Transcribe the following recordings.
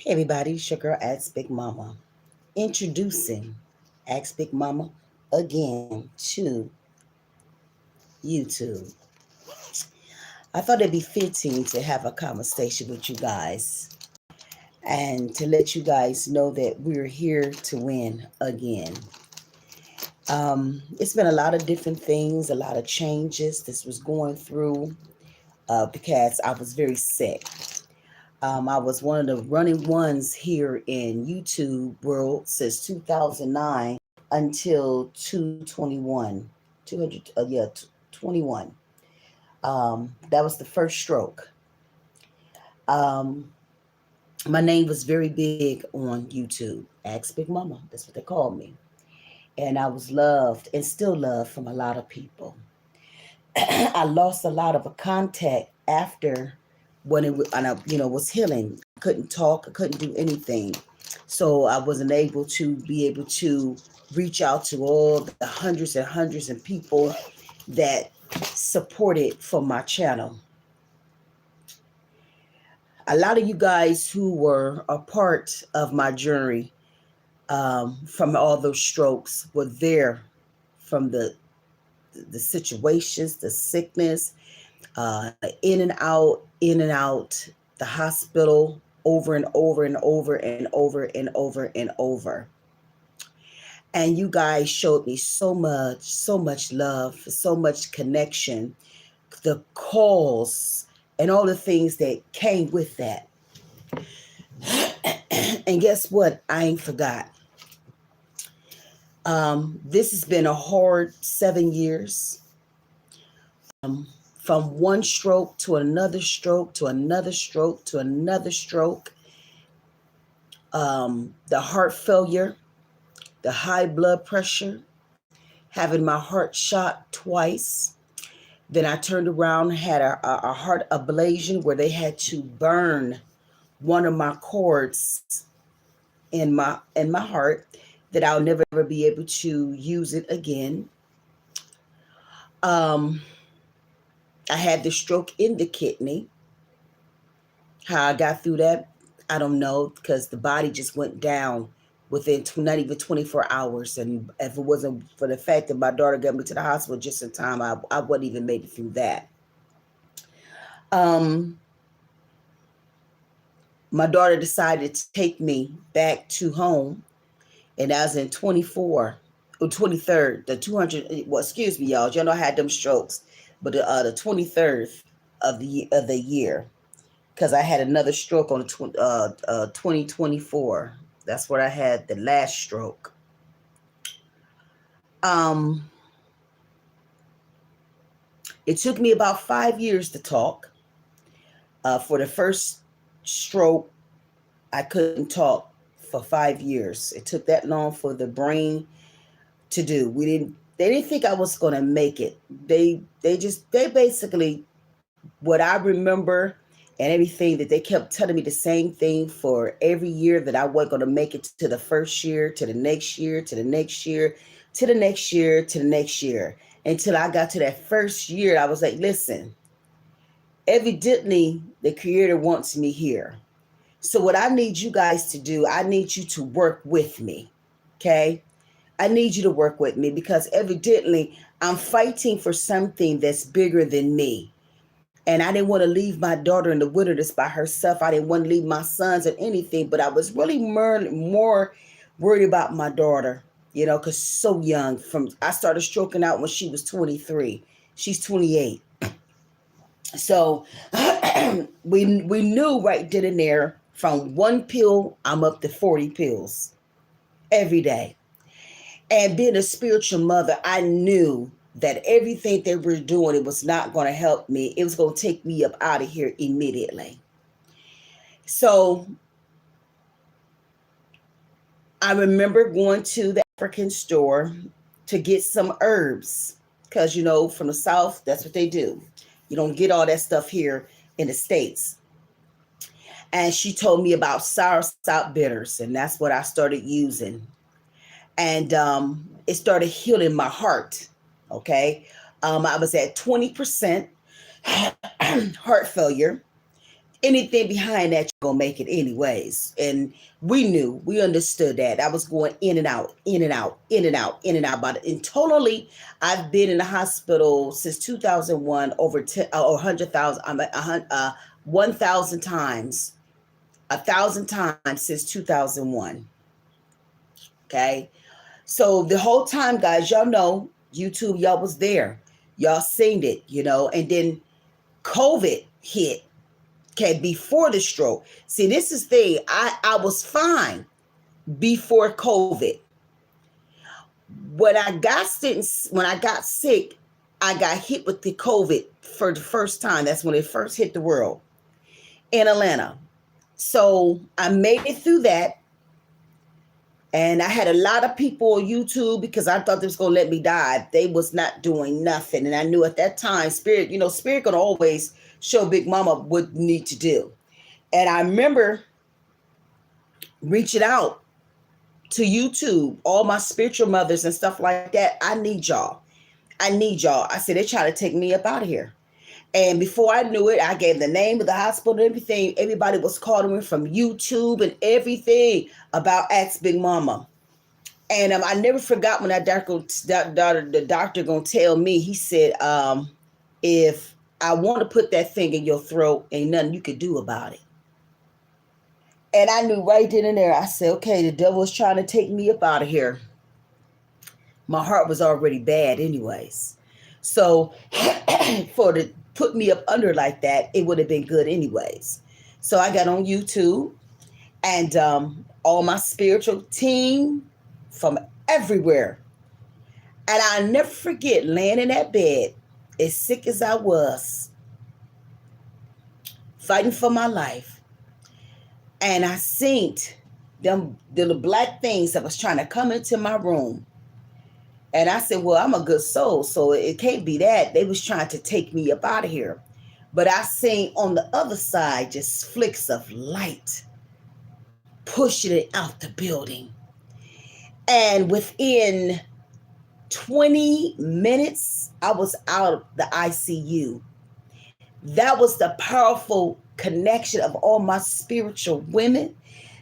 Hey everybody, it's your girl Askbigmomma. Introducing Askbigmomma again to YouTube. I thought it'd be fitting to have a conversation with you guys and to let you guys know that we're here to win again. It's been a lot of different things, a lot of changes this was going through because I was very sick. I was one of the running ones here in YouTube world since 2009 until 221, 200, 21. That was the first stroke. Um, my name was very big on YouTube. Ask Big Mama. That's what they called me. And I was loved and still loved from a lot of people. I lost a lot of contact after when was healing. I couldn't talk. I couldn't do anything. So I wasn't able to reach out to all the hundreds and hundreds of people that supported for my channel. A lot of you guys who were a part of my journey from all those strokes were there from the situations, the sickness, in and out, the hospital over and over and over and over and over and over. And you guys showed me so much love, so much connection, the calls and all the things that came with that. And guess what? I ain't forgot. This has been a hard 7 years. From one stroke to another stroke to another stroke to another stroke. The heart failure, the high blood pressure, having my heart shot twice. Then I turned around and had a heart ablation where they had to burn one of my cords in my heart that I'll never be able to use it again. I had the stroke in the kidney. How I got through that, I don't know, because the body just went down within not even 24 hours. And if it wasn't for the fact that my daughter got me to the hospital just in time, I wouldn't even make it through that. My daughter decided to take me back to home, and I was in 23rd, the 200, well, excuse me, y'all know I had them strokes, but the 23rd of the year, because I had another stroke on 2024. That's where I had the last stroke. It took me about 5 years to talk. For the first stroke, I couldn't talk for 5 years. It took that long for the brain to do. They didn't think I was going to make it. They basically, what I remember and everything, that they kept telling me the same thing for every year, that I wasn't going to make it to the first year, to the next year, to the next year, to the next year, to the next year. Until I got to that first year, I was like, listen, evidently the Creator wants me here. So what I need you guys to do, I need you to work with me, okay? I need you to work with me, because evidently I'm fighting for something that's bigger than me. And I didn't want to leave my daughter in the wilderness by herself. I didn't want to leave my sons or anything, but I was really more worried about my daughter, because so young. I started stroking out when she was 23. She's 28. So we knew right then and there, from one pill, I'm up to 40 pills every day. And being a spiritual mother, I knew that everything they were doing, it was not going to help me. It was going to take me up out of here immediately. So I remember going to the African store to get some herbs, because, from the South, that's what they do. You don't get all that stuff here in the States. And she told me about sour salt bitters, and that's what I started using. And it started healing my heart. I was at 20% heart failure. anything behind that, you're gonna make it anyways. And we understood that. I was going in and out, in and out, in and out, in and out. But in totally, I've been in the hospital since 2001, over 10 or 100,000, 1,000 times, 1,000 times since 2001. Okay, so the whole time, guys, y'all know YouTube, y'all was there, y'all seen it, and then COVID hit. Okay, before the stroke. See, this is the thing. I was fine before COVID. When I got sick, I got hit with the COVID for the first time. That's when it first hit the world in Atlanta. So I made it through that. And I had a lot of people on YouTube because I thought they was going to let me die. They was not doing nothing. And I knew at that time, Spirit going to always show Big Mama what need to do. And I remember reaching out to YouTube, all my spiritual mothers and stuff like that. I need y'all. I said, they try to take me up out of here. And before I knew it, I gave the name of the hospital and everything. Everybody was calling me from YouTube and everything about Askbigmomma. And I never forgot when the doctor gonna tell me, he said, if I want to put that thing in your throat, ain't nothing you could do about it. And I knew right then and there, I said, okay, the devil is trying to take me up out of here. My heart was already bad anyways. So to put me up under like that, it would have been good anyways. So I got on YouTube, and all my spiritual team from everywhere. And I'll never forget laying in that bed, as sick as I was, fighting for my life. And I seen them little black things that was trying to come into my room. And I said, well, I'm a good soul, so it can't be that. They was trying to take me up out of here. But I seen on the other side just flicks of light pushing it out the building. And within 20 minutes, I was out of the ICU. That was the powerful connection of all my spiritual women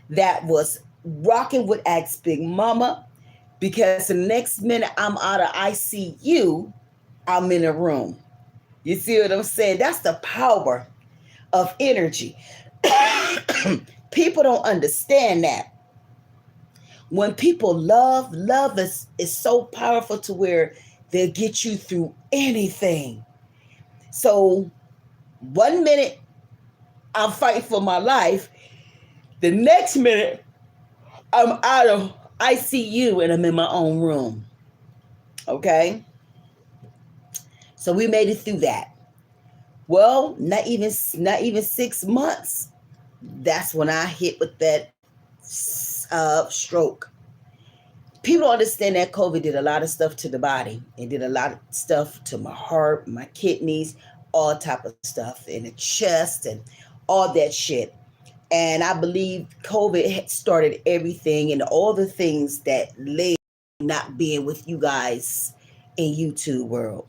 that was rocking with Askbigmomma. Because the next minute I'm out of ICU, I'm in a room. You see what I'm saying? That's the power of energy. People don't understand that. When people love is so powerful to where they'll get you through anything. So 1 minute I'm fighting for my life. The next minute I'm out of ICU and I'm in my own room. Okay? So we made it through that. Well, not even 6 months. That's when I hit with that stroke. People don't understand that COVID did a lot of stuff to the body. It did a lot of stuff to my heart, my kidneys, all type of stuff in the chest and all that shit. And I believe COVID had started everything and all the things that led not being with you guys in YouTube world.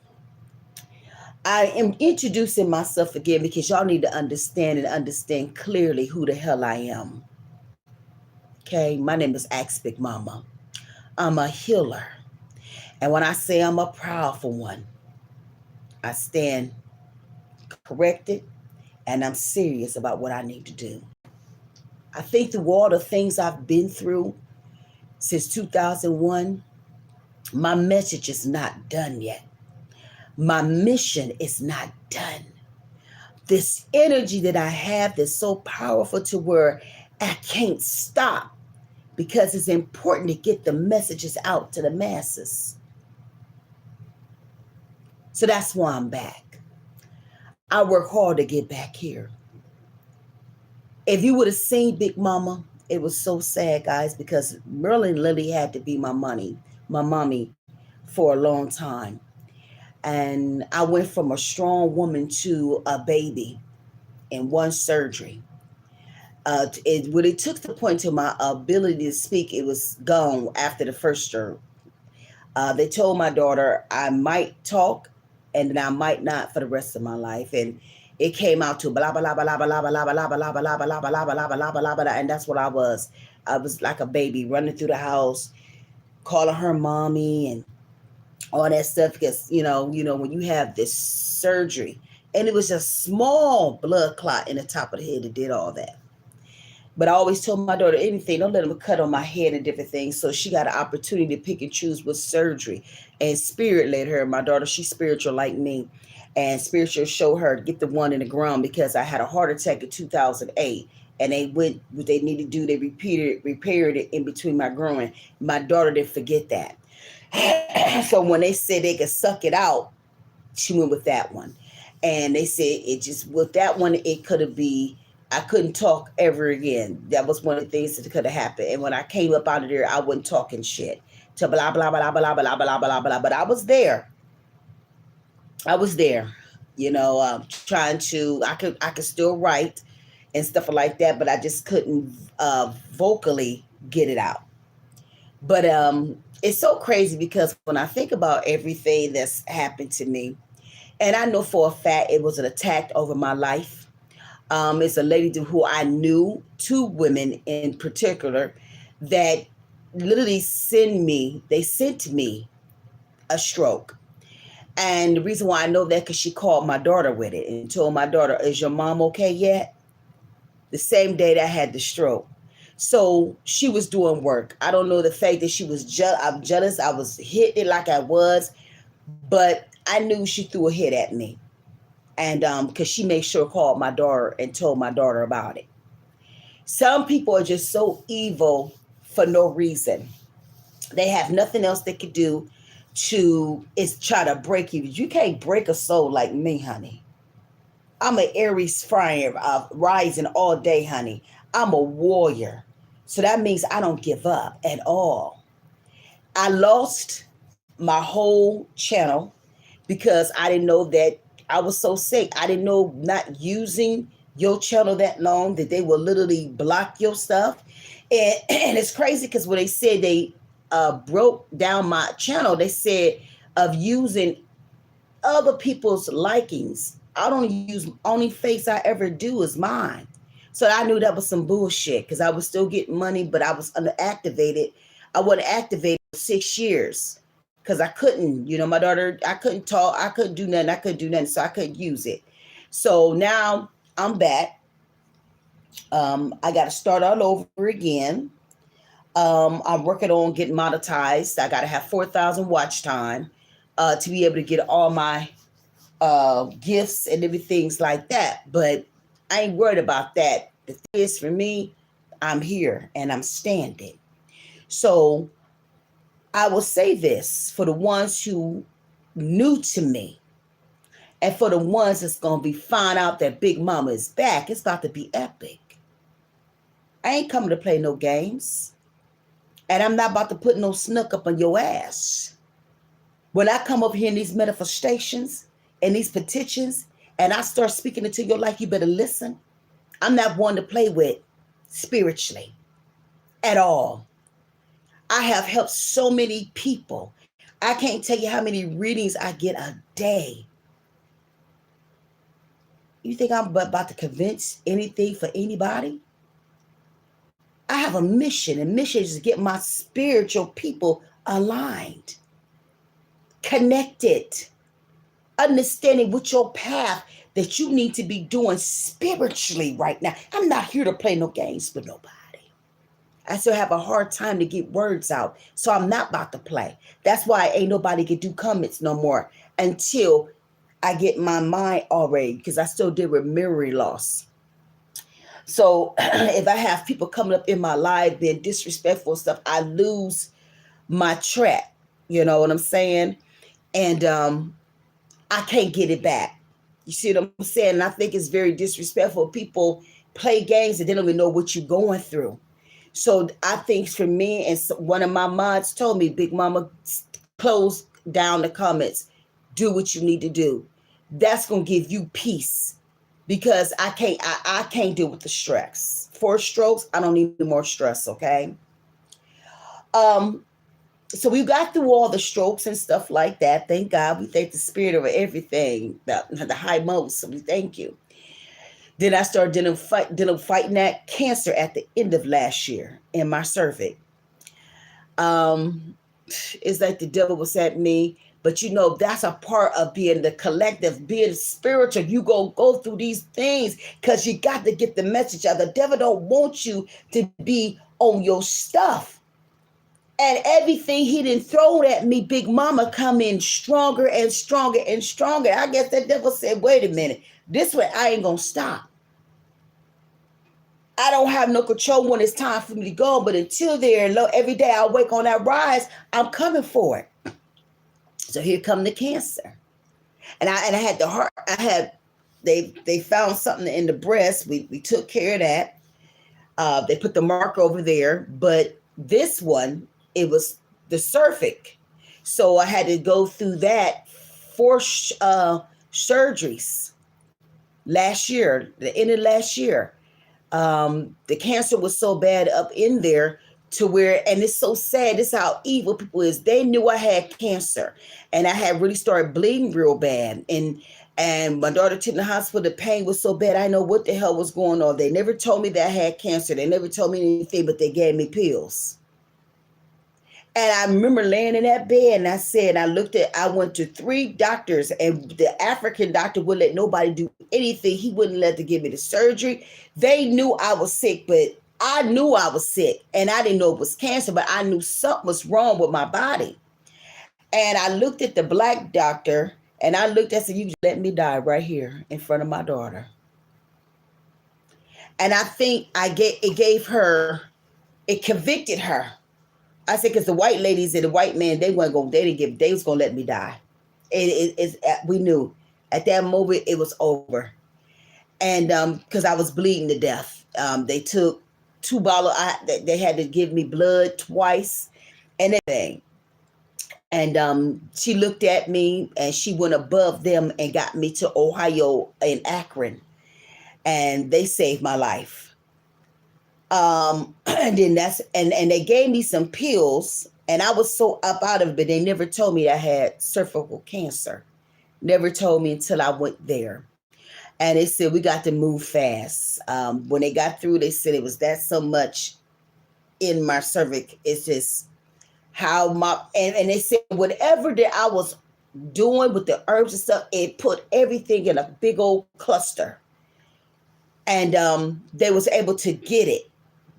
I am introducing myself again because y'all need to understand clearly who the hell I am. Okay, my name is Askbigmomma. I'm a healer. And when I say I'm a powerful one, I stand corrected and I'm serious about what I need to do. I think through all the things I've been through since 2001, my message is not done yet. My mission is not done. This energy that I have is so powerful to where I can't stop because it's important to get the messages out to the masses. So that's why I'm back. I work hard to get back here. If you would have seen Big Mama, it was so sad, guys, because Merlin Lily had to be my mommy for a long time. And I went from a strong woman to a baby in one surgery. When it took the point to my ability to speak, it was gone after the first stroke. They told my daughter I might talk and then I might not for the rest of my life. And it came out to blah blah blah blah blah blah blah blah blah blah blah blah blah blah blah blah blah blah, and that's what I was. I was like a baby running through the house, calling her mommy and all that stuff because when you have this surgery, and it was a small blood clot in the top of the head that did all that. But I always told my daughter, anything, don't let them cut on my head and different things. So she got an opportunity to pick and choose with surgery. And Spirit led her. My daughter, she's spiritual like me. And spiritual showed her to get the one in the ground because I had a heart attack in 2008. And they went, what they needed to do, they repaired it in between my groin. My daughter didn't forget that. So when they said they could suck it out, she went with that one. And they said it just, with that one, it could have been, I couldn't talk ever again. That was one of the things that could have happened. And when I came up out of there, I wasn't talking shit to blah, blah, blah, blah, blah, blah, blah, blah, blah. But I was there. Trying to, I could still write and stuff like that, but I just couldn't vocally get it out. But it's so crazy because when I think about everything that's happened to me, and I know for a fact it was an attack over my life. It's a lady who I knew, two women in particular, that literally sent me a stroke. And the reason why I know that because she called my daughter with it and told my daughter, is your mom okay yet? The same day that I had the stroke. So she was doing work. I don't know the fact that she was I'm jealous. I was hitting it like I was, but I knew she threw a hit at me. And because she made sure called my daughter and told my daughter about it. Some people are just so evil for no reason. They have nothing else they could do is try to break you. You can't break a soul like me, honey. I'm an Aries fire, rising all day, honey. I'm a warrior. So that means I don't give up at all. I lost my whole channel because I didn't know that I was so sick. I didn't know not using your channel that long that they will literally block your stuff. And it's crazy because when they said they broke down my channel, they said of using other people's likings. I don't use, only face I ever do is mine. So I knew that was some bullshit because I was still getting money, but I was underactivated. I wasn't activated for 6 years because I couldn't, my daughter, I couldn't talk. I couldn't do nothing. So I couldn't use it. So now I'm back. I got to start all over again. I'm working on getting monetized. I got to have 4,000 watch time to be able to get all my gifts and everything like that. But I ain't worried about that. The thing is, for me, I'm here and I'm standing. So I will say this for the ones who new to me and for the ones that's going to be find out that Big Mama is back, it's about to be epic. I ain't coming to play no games. And I'm not about to put no snook up on your ass. When I come up here in these manifestations and these petitions and I start speaking into your life, you better listen. I'm not one to play with spiritually at all. I have helped so many people. I can't tell you how many readings I get a day. You think I'm about to convince anything for anybody? I have a mission, and mission is to get my spiritual people aligned, connected, understanding what your path that you need to be doing spiritually right now. I'm not here to play no games with nobody. I still have a hard time to get words out, so I'm not about to play. That's why ain't nobody can do comments no more until I get my mind already, because I still deal with memory loss. So if I have people coming up in my life being disrespectful and stuff, I lose my track. You know what I'm saying? And I can't get it back. You see what I'm saying? And I think it's very disrespectful. People play games and they don't even know what you're going through. So I think for me, and one of my mods told me, Big Mama, close down the comments. Do what you need to do. That's going to give you peace, because I can't deal with the stress. 4 strokes, I don't need more stress, okay? So we got through all the strokes and stuff like that. Thank God. We thank the spirit over everything, the high most. So we thank you. Then I started fighting that cancer at the end of last year in my cervix. Um, it's like the devil was at me. But you know, that's a part of being the collective, being spiritual. You go through these things because you got to get the message out. The devil don't want you to be on your stuff. And everything he didn't throw at me, Big Mama, come in stronger and stronger and stronger. I guess that devil said, wait a minute, this way I ain't gonna stop. I don't have no control when it's time for me to go, but until there, every day I wake on that rise, I'm coming for it. So here come the cancer. And I had the heart, they found something in the breast. We took care of that. They put the marker over there, but this one, it was the cervix. So I had to go through that 4 surgeries last year, the end of last year. The cancer was so bad up in there to where, and it's so sad, this is how evil people is. They knew I had cancer and I had really started bleeding real bad. And my daughter took in the hospital, the pain was so bad, I didn't know what the hell was going on. They never told me that I had cancer. They never told me anything, but they gave me pills. And I remember laying in that bed and I went to 3 doctors, and the African doctor wouldn't let nobody do anything. He wouldn't let them give me the surgery. They knew I was sick, but I knew I was sick and I didn't know it was cancer, but I knew something was wrong with my body. And I looked at the black doctor and I said, you let me die right here in front of my daughter. And I think it convicted her. I said, because the white ladies and the white men, they was gonna let me die. We knew at that moment it was over. And because I was bleeding to death. They took 2 bottles. They had to give me blood twice and everything. And she looked at me and she went above them and got me to Ohio in Akron. And they saved my life. And then and they gave me some pills and I was so up out of it, but they never told me I had cervical cancer. Never told me until I went there. And they said, we got to move fast. When they got through, they said it was that so much in my cervix. It's just how and they said whatever that I was doing with the herbs and stuff, it put everything in a big old cluster. And they was able to get it.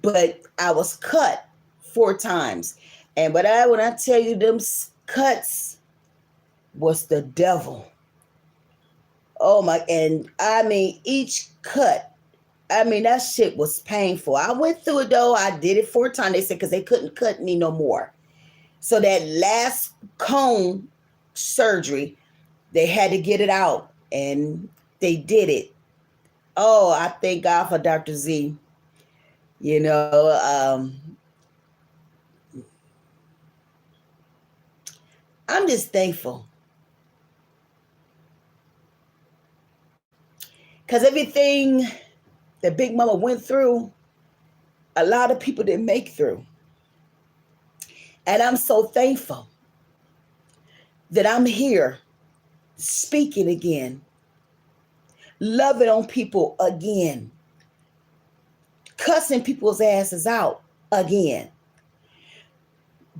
But I was cut 4 times. And when I tell you them cuts was the devil. Oh my, and I mean, each cut, I mean, that shit was painful. I went through it though. I did it 4 times. They said, because they couldn't cut me no more. So that last cone surgery, they had to get it out and they did it. Oh, I thank God for Dr. Z. You know, I'm just thankful. Because everything that Big Mama went through, a lot of people didn't make through. And I'm so thankful that I'm here speaking again, loving on people again, cussing people's asses out again,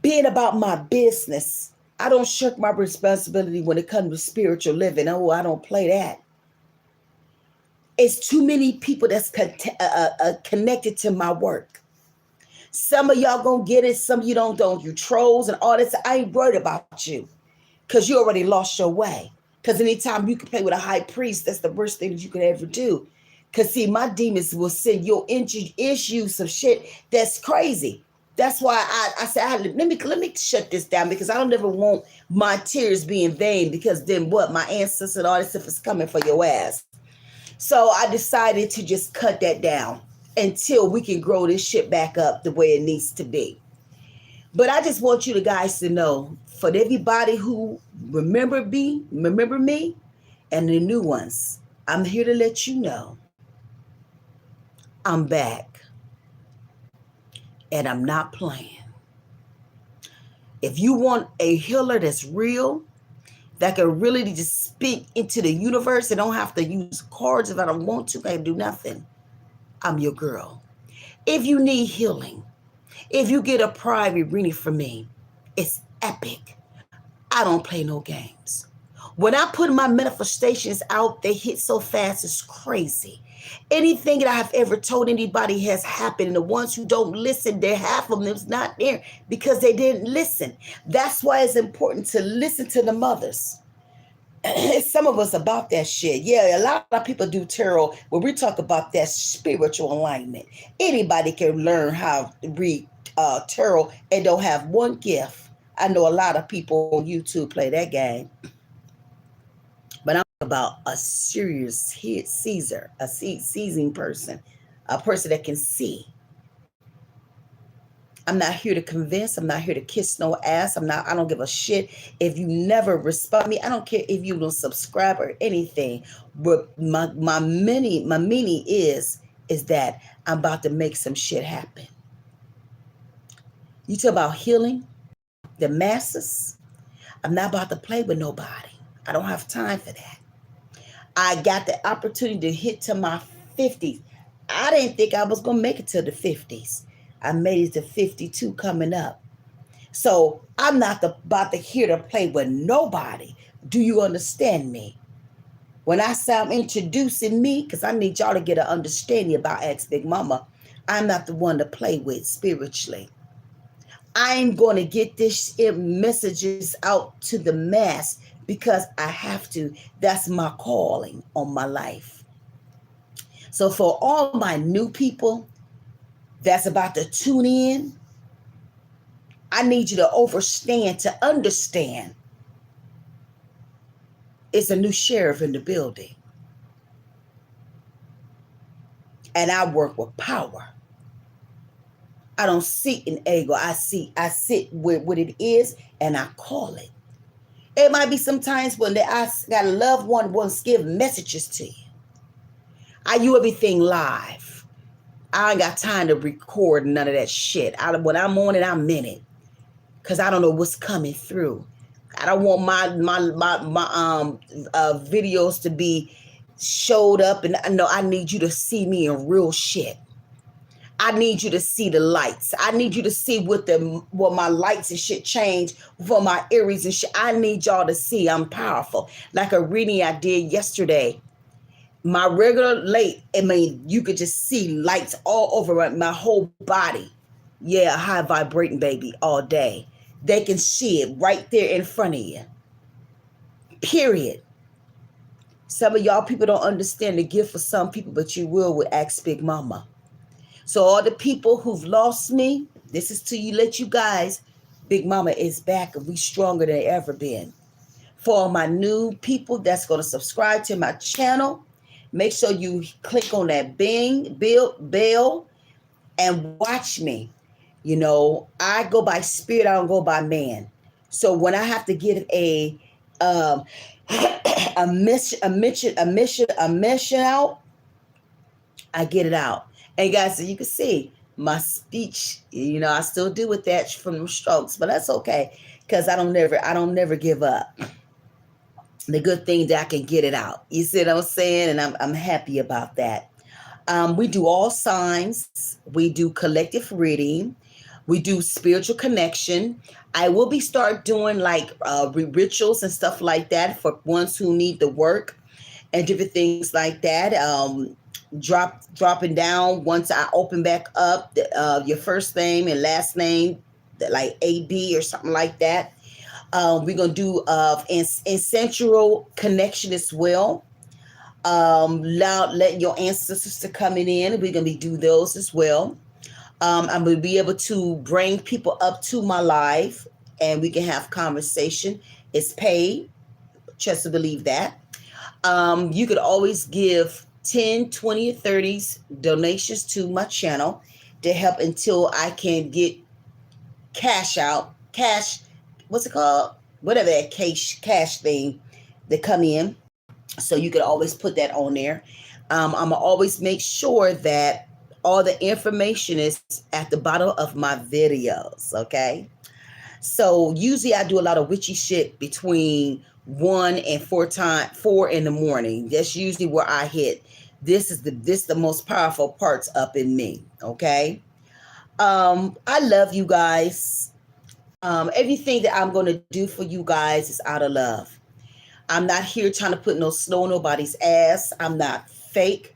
being about my business. I don't shirk my responsibility when it comes to spiritual living. Oh, I don't play that. It's too many people that's connected to my work. Some of y'all gonna get it, some of you don't. You trolls and all this. I ain't worried about you because you already lost your way. Because anytime you can play with a high priest, that's the worst thing that you could ever do. Because see, my demons will send your issues some shit that's crazy. That's why I said, let me shut this down, because I don't ever want my tears be in vain, because then what? My ancestors and all this stuff is coming for your ass. So I decided to just cut that down until we can grow this shit back up the way it needs to be. But I just want you guys to know, for everybody who remember me, and the new ones, I'm here to let you know I'm back. And I'm not playing. If you want a healer that's real, that can really just speak into the universe and don't have to use cards if I don't want to. I can do nothing. I'm your girl. If you need healing, if you get a private reading from me, it's epic. I don't play no games. When I put my manifestations out, they hit so fast, it's crazy. Anything that I've ever told anybody has happened. And the ones who don't listen, they're half of them's not there because they didn't listen. That's why it's important to listen to the mothers. Some of us about that shit. Yeah, a lot of people do tarot. When we talk about that spiritual alignment, anybody can learn how to read tarot and don't have one gift. I know a lot of people on YouTube play that game, but I'm about a serious Caesar, a seasoned person, a person that can see. I'm not here to convince. I'm not here to kiss no ass. I don't give a shit if you never respond to me. I don't care if you don't subscribe or anything. But my meaning is that I'm about to make some shit happen. You talk about healing the masses. I'm not about to play with nobody. I don't have time for that. I got the opportunity to hit to my 50s. I didn't think I was going to make it to the 50s. I made it to 52 coming up. So I'm not about to here to play with nobody. Do you understand me? When I say I'm introducing me, because I need y'all to get an understanding about Askbigmomma, I'm not the one to play with spiritually. I'm going to get this messages out to the mass because I have to. That's my calling on my life. So for all my new people that's about to tune in, I need you to understand. It's a new sheriff in the building. And I work with power. I don't sit in ego. I sit with what it is and I call it. It might be sometimes when I got a loved one wants to give messages to you. I do everything live. I ain't got time to record none of that shit. When I'm on it, I'm in it. Because I don't know what's coming through. I don't want my videos to be showed up. And I need you to see me in real shit. I need you to see the lights. I need you to see what my lights and shit change for my Aries and shit. I need y'all to see I'm powerful. Like a reading I did yesterday. My regular late, you could just see lights all over my whole body. Yeah, high vibrating baby all day. They can see it right there in front of you. Period. Some of y'all people don't understand the gift for some people, but you will with Askbigmomma. So all the people who've lost me, this is to you, let you guys, Big Mama is back and we stronger than ever been. For all my new people that's going to subscribe to my channel, make sure you click on that bell and watch me. You know, I go by spirit, I don't go by man. So when I have to get a mission out, I get it out. And guys, so you can see my speech, I still deal with that from the strokes, but that's okay because I don't never give up. The good thing that I can get it out. You see what I'm saying? And I'm happy about that. We do all signs. We do collective reading. We do spiritual connection. I will be start doing like rituals and stuff like that for ones who need the work and different things like that. Dropping down once I open back up your first name and last name, like AB or something like that. We're going to do ancestral connection as well. Let your ancestors to coming in. We're going to do those as well. I'm going to be able to bring people up to my live and we can have conversation. It's paid. Trust to believe that. You could always give 10, 20, or 30s donations to my channel to help until I can get cash, what's it called? Whatever that cash thing that come in. So you could always put that on there. I'm going to always make sure that all the information is at the bottom of my videos, okay? So usually I do a lot of witchy shit between 1 and 4 in the morning. That's usually where I hit. This is the most powerful parts up in me. Okay. I love you guys. Everything that I'm going to do for you guys is out of love. I'm not here trying to put no snow on nobody's ass. I'm not fake.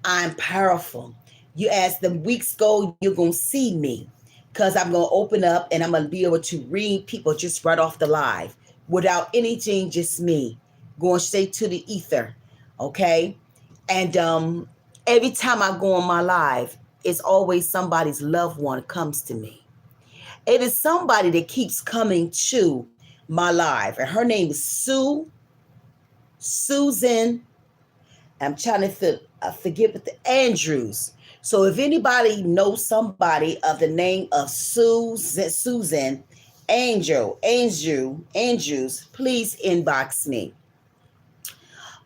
I'm powerful. You, as the weeks go, you're going to see me, because I'm going to open up and I'm going to be able to read people just right off the live without anything, just me going straight to the ether. Okay. And every time I go on my live, it's always somebody's loved one comes to me. It is somebody that keeps coming to my live, and her name is Susan. I'm trying to forget what the Andrews. So if anybody knows somebody of the name of Susan Andrews, please inbox me.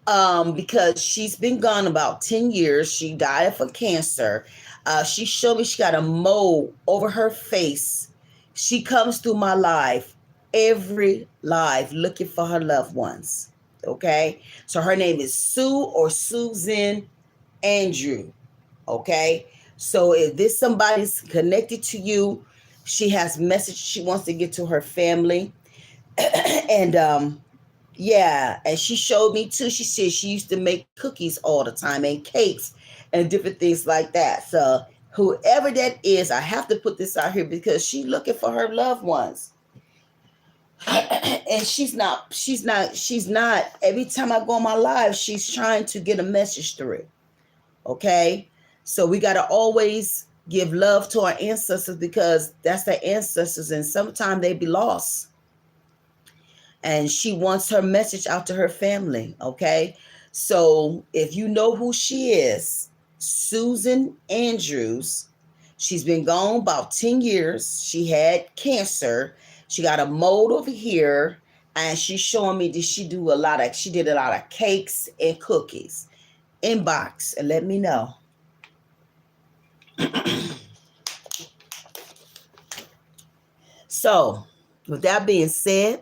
Because she's been gone about 10 years. She died of cancer. She showed me she got a mole over her face. She comes through my live, every live, looking for her loved ones. Okay. So her name is Sue or Susan Andrew. Okay. So if this somebody's connected to you, she has message she wants to get to her family. And yeah, and she showed me too. She said she used to make cookies all the time and cakes and different things like that. So whoever that is, I have to put this out here because she's looking for her loved ones. And she's not, every time I go on my live, she's trying to get a message through. Okay. So we got to always give love to our ancestors, because that's their ancestors, and sometimes they be lost. And she wants her message out to her family. Okay. So if you know who she is, Susan Andrews, she's been gone about 10 years. She had cancer. She got a mold over here. And she's showing me that she did a lot of cakes and cookies. Inbox and let me know. So with that being said,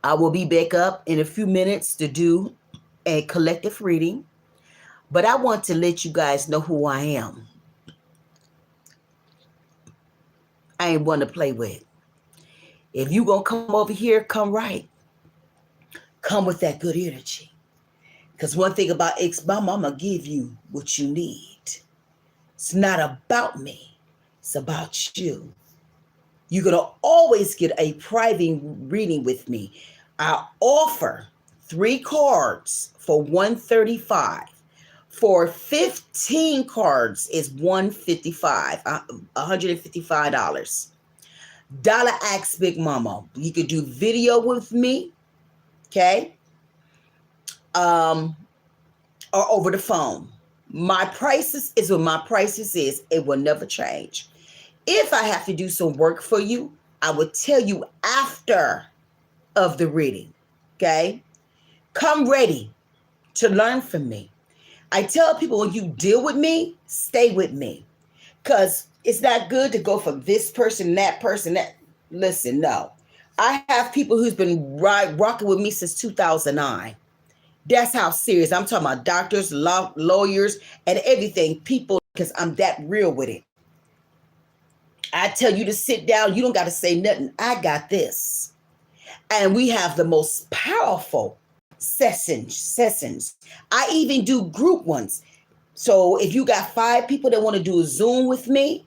I will be back up in a few minutes to do a collective reading, but I want to let you guys know who I am. I ain't one to play with. If you gonna come over here, come right. Come with that good energy. Because one thing about ASKBigmomma, I'm gonna give you what you need. It's not about me. It's about you. You're gonna always get a private reading with me. I offer 3 cards for $135. For 15 cards is $155. $155. Askbigmomma. You could do video with me, okay? Or over the phone. My prices is what my prices is. It will never change. If I have to do some work for you, I will tell you after of the reading, okay? Come ready to learn from me. I tell people, when you deal with me, stay with me, because it's not good to go from this person, that person, that. Listen, no. I have people who's been rocking with me since 2009. That's how serious. I'm talking about doctors, lawyers, and everything. People, because I'm that real with it. I tell you to sit down. You don't got to say nothing. I got this. And we have the most powerful sessions. I even do group ones. So if you got 5 people that want to do a Zoom with me,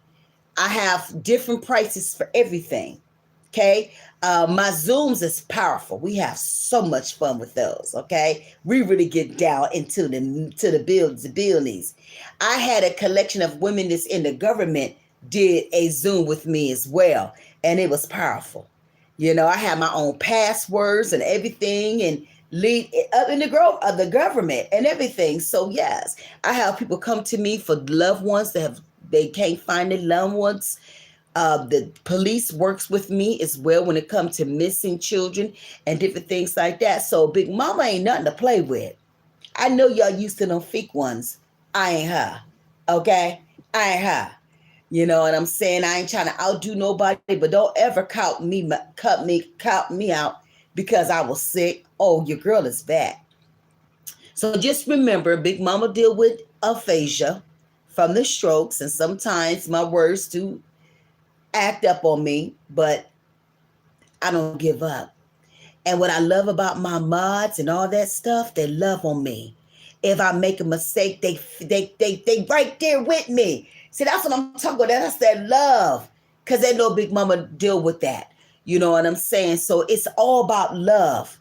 I have different prices for everything. Okay. My Zooms is powerful. We have so much fun with those. Okay. We really get down into the buildings. I had a collection of women that's in the government did a Zoom with me as well. And it was powerful. You know, I have my own passwords and everything, and lead up in the government and everything. So yes, I have people come to me for loved ones that they can't find their loved ones. The police works with me as well when it comes to missing children and different things like that. So Big Mama ain't nothing to play with. I know y'all used to them fake ones. I ain't her. Okay? I ain't her. You know what I'm saying? I ain't trying to outdo nobody, but don't ever count me out, because I was sick. Oh, your girl is back. So just remember, Big Mama deal with aphasia from the strokes, and sometimes my words do act up on me, but I don't give up. And what I love about my mods and all that stuff, they love on me. If I make a mistake, they right there with me. See, that's what I'm talking about. That's that love. Because they know Big Mama deal with that. You know what I'm saying? So it's all about love.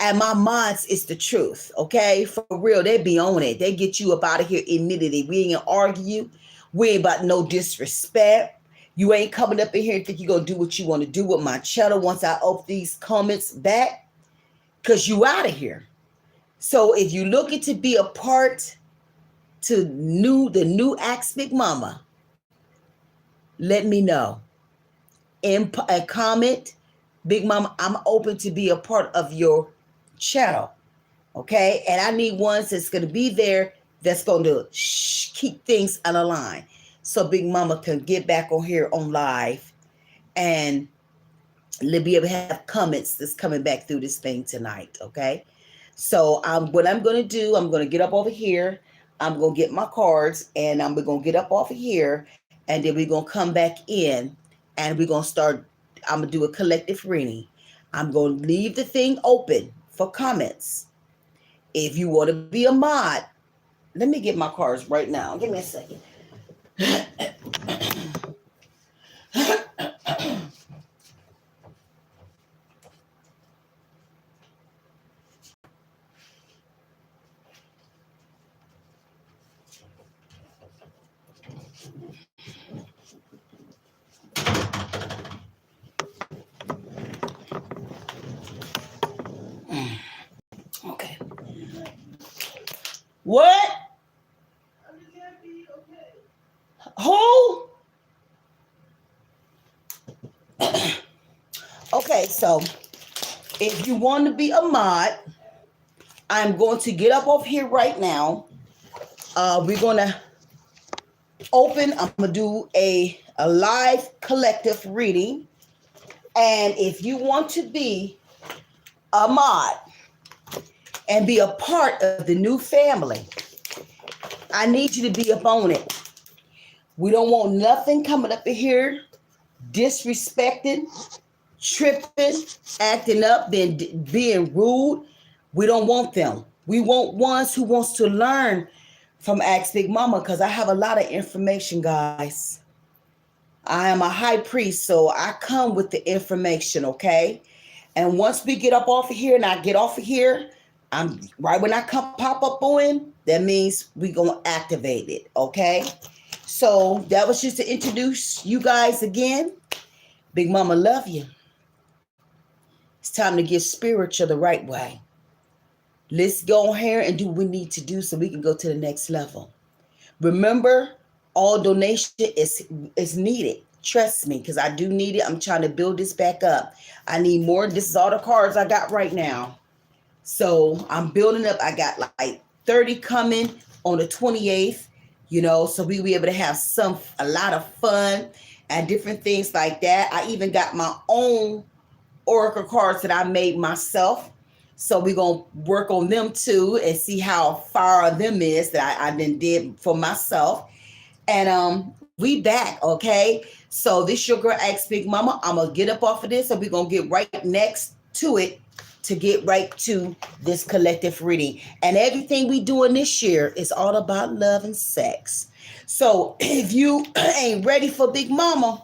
And my mods is the truth, okay? For real, they be on it. They get you up out of here immediately. We ain't gonna argue. We ain't about no disrespect. You ain't coming up in here and think you're going to do what you want to do with my channel once I open these comments back, because you out of here. So if you're looking to be a part to the new Askbigmomma, let me know. In a comment, Big Mama, I'm open to be a part of your channel, okay? And I need ones that's going to be there that's going to keep things on the line. So Big Mama can get back on here on live and be able to have comments that's coming back through this thing tonight, okay? So what I'm going to do, I'm going to get up over here. I'm going to get my cards, and we're going to get up off of here, and then we're going to come back in, and we're going to start, I'm going to do a collective reading. I'm going to leave the thing open for comments. If you want to be a mod, let me get my cards right now. Give me a second. Okay. What? Who? Okay, so if you want to be a mod, I'm going to get up off here right now. We're going to open. I'm going to do a live collective reading. And if you want to be a mod and be a part of the new family, I need you to be up on it. We don't want nothing coming up in here disrespecting, tripping, acting up, being rude. We don't want them. We want ones who wants to learn from Askbigmomma, because I have a lot of information, guys. I am a high priest, so I come with the information, okay? And once we get up off of here and I get off of here, I'm right when I come pop up on, that means we gonna activate it, okay? So that was just to introduce you guys again. Big Mama love you. It's time to get spiritual the right way. Let's go here and do what we need to do so we can go to the next level. Remember, all donation is needed. Trust me, because I do need it. I'm trying to build this back up. I need more. This is all the cards I got right now. So I'm building up. I got like 30 coming on the 28th, you know, so we'll be able to have a lot of fun and different things like that. I even got my own oracle cards that I made myself. So we're going to work on them too and see how far them is that I then did for myself. And we back, okay? So this your girl Askbigmomma. I'm going to get up off of this, and we're going to get right next to it to get right to this collective reading. And everything we doing this year is all about love and sex. So if you ain't ready for Big Mama,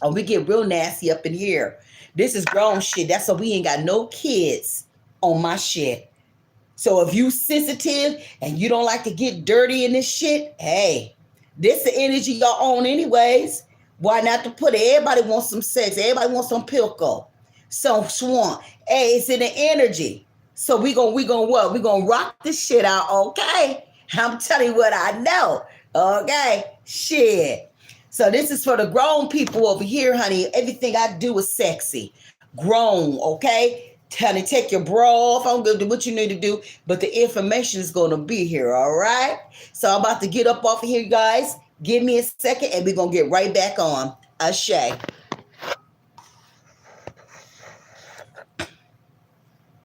oh, we get real nasty up in here. This is grown shit. That's why we ain't got no kids on my shit. So if you sensitive and you don't like to get dirty in this shit, hey, this the energy y'all own anyways. Why not to put it? Everybody wants some sex. Everybody wants some pilko, some swan. Hey, it's in the energy. So we gonna what? We gonna rock this shit out, okay? I'm telling you what I know, okay? Shit. So this is for the grown people over here, honey. Everything I do is sexy. Grown, okay? Honey, take your bra off. I'm going to do what you need to do. But the information is going to be here, all right? So I'm about to get up off of here, guys. Give me a second, and we're going to get right back on. Ashay.